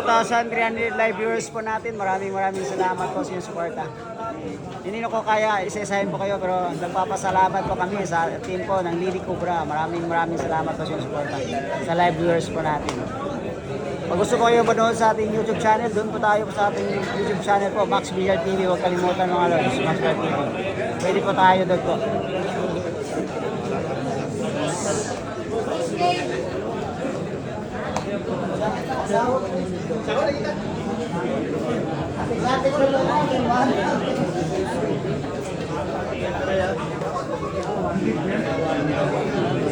2,300 live viewers po natin. Maraming salamat po sa inyong suporta. Hindi na ko kaya isa-isahin po kayo pero nagpapasalamat po kami sa team po ng Lily Cobra. Maraming salamat po sa inyong suporta sa live viewers po natin. Pag gusto ko kayo manood sa ating YouTube channel, doon po tayo sa ating YouTube channel po, Max Villar TV. Huwag kalimutan mga lods, Max Villar TV. Pwede po tayo doon po.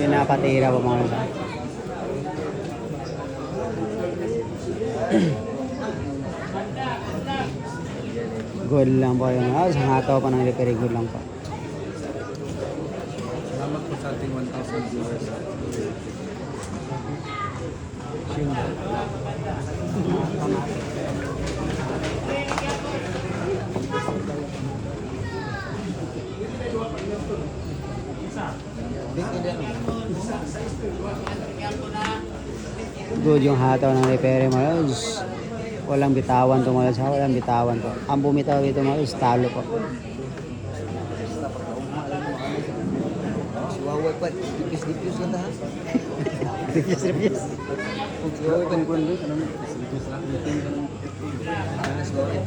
Pinapatira po mga lods. Good lang po yung hataw pa ng repair, good lang po. Salamat po sa ating 1,000 viewers. Good yung hataw ng repair mga lods. Walang bitawan to mga lods, walang bitawan to. Ang bumitaw ito mga lods, talo po. Siwaway pa, dipis-dipis lang ha? Reviews. Kung siwaway pa, dipis-dipis lang. Siwaway.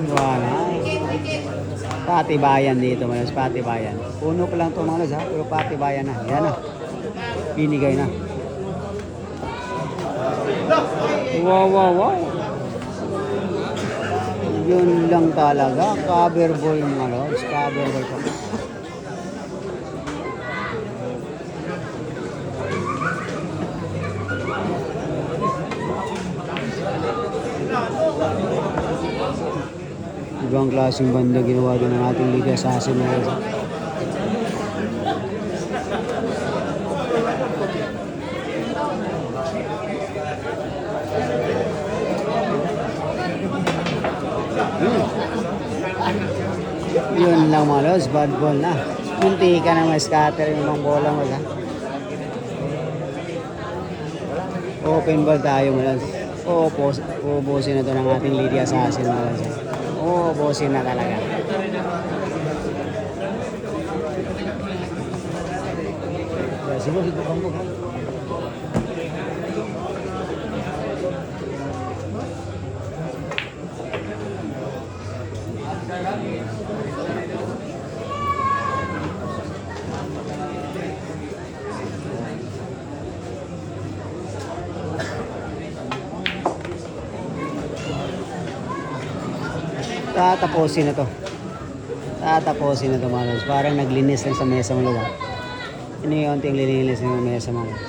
Wala. Patibayan dito mga lods, patibayan. Puno pa lang ito mga lods ha, pero patibayan na. Yan na. Binigay na. Wow. Yun lang talaga. Cover ball mga lods. Cover ball po. Ibang klaseng banda ginawa din ng ating Liga Assassin mga lods. Yun lang mga lods, bad ball na. Munti ka na ma-scatter yung mga bola mo ha. Open ball tayo mga lods. Uubusin na ito ng ating Liga Assassin mga lods. Uubusin na talaga. Siguro ito kang mo. Tatapusin na to. Tatapusin na to mga lods. Parang naglinis lang sa mesa mga lods. Ini-unting lilinis ng mesa mga lods.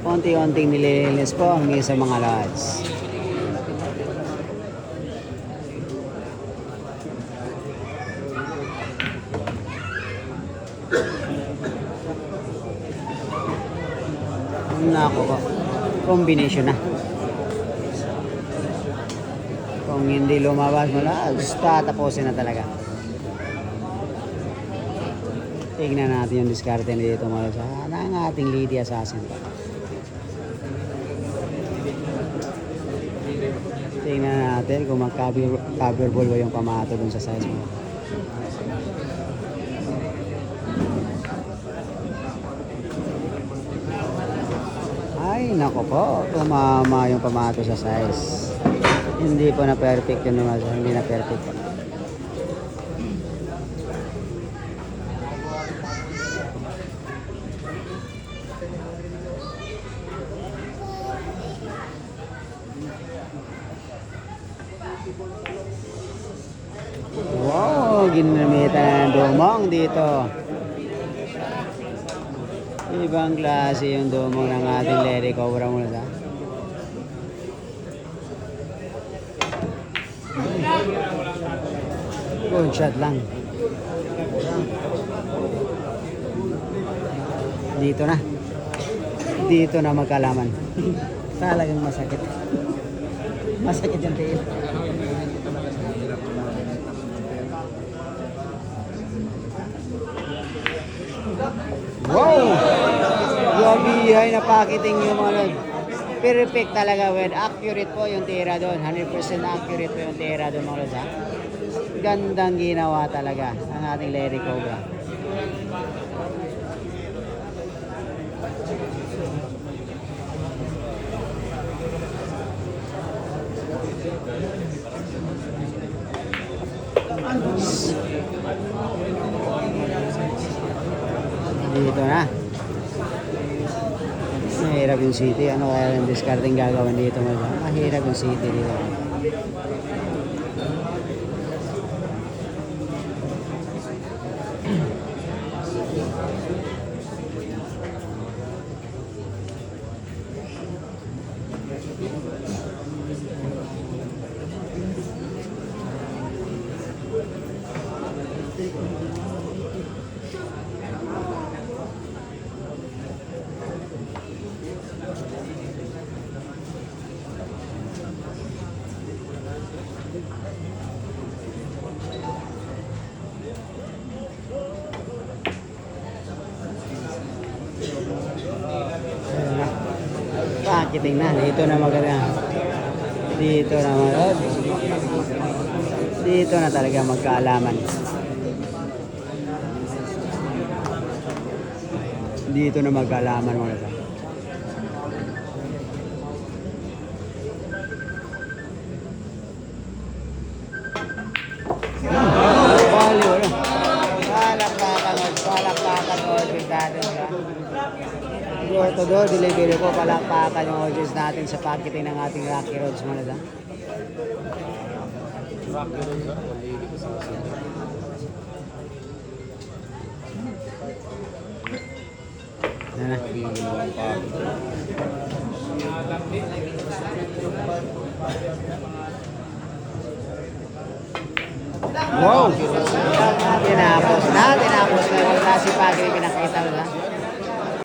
Unti-unting nililinis po ang mesa mga lods. Nako po. Combination na. Kung hindi lumabas mo na, tatapusin na talaga. Tignan natin yung diskarte dito mga lods. Ang ating Lady Assassin. Tignan natin kung mag-cover ball ba yung pamato dun sa size mo. Ay, nako po. Tumama yung pamato sa size. Hindi po na perfect yun naman. Hindi na perfect po. Wow, ginamitan ng dumong dito. Ibang klase yung dumong ng ating Lady Cobra muna sa. Good shot lang. Dito na. Dito na magkalaman. Talagang masakit. Masakit yung tiil. Wow! Grabe na pakiting yung mga lod. Perfect talaga, when accurate po yung tira doon. 100% accurate po yung tira doon mga lod, ha? Gandang ginawa talaga ang ating Larry Cobra. Dito na. Mahirap yung city. Ano kaya yung discarding gagawin dito? Mahirap yung city dito. Pakiting na. Dito na maganda. Dito na maganda. Dito na talaga magkaalaman. Dito na magkaalaman mo na ito. Palakpakan order natin sa to do, delivery po, palakpakan yung orders natin sa packaging ng ating Rocky Roads mga nila. Rocky Road na, 180 sa Yan na. Wow! Tinapos na yung klase packaging pinakita nila.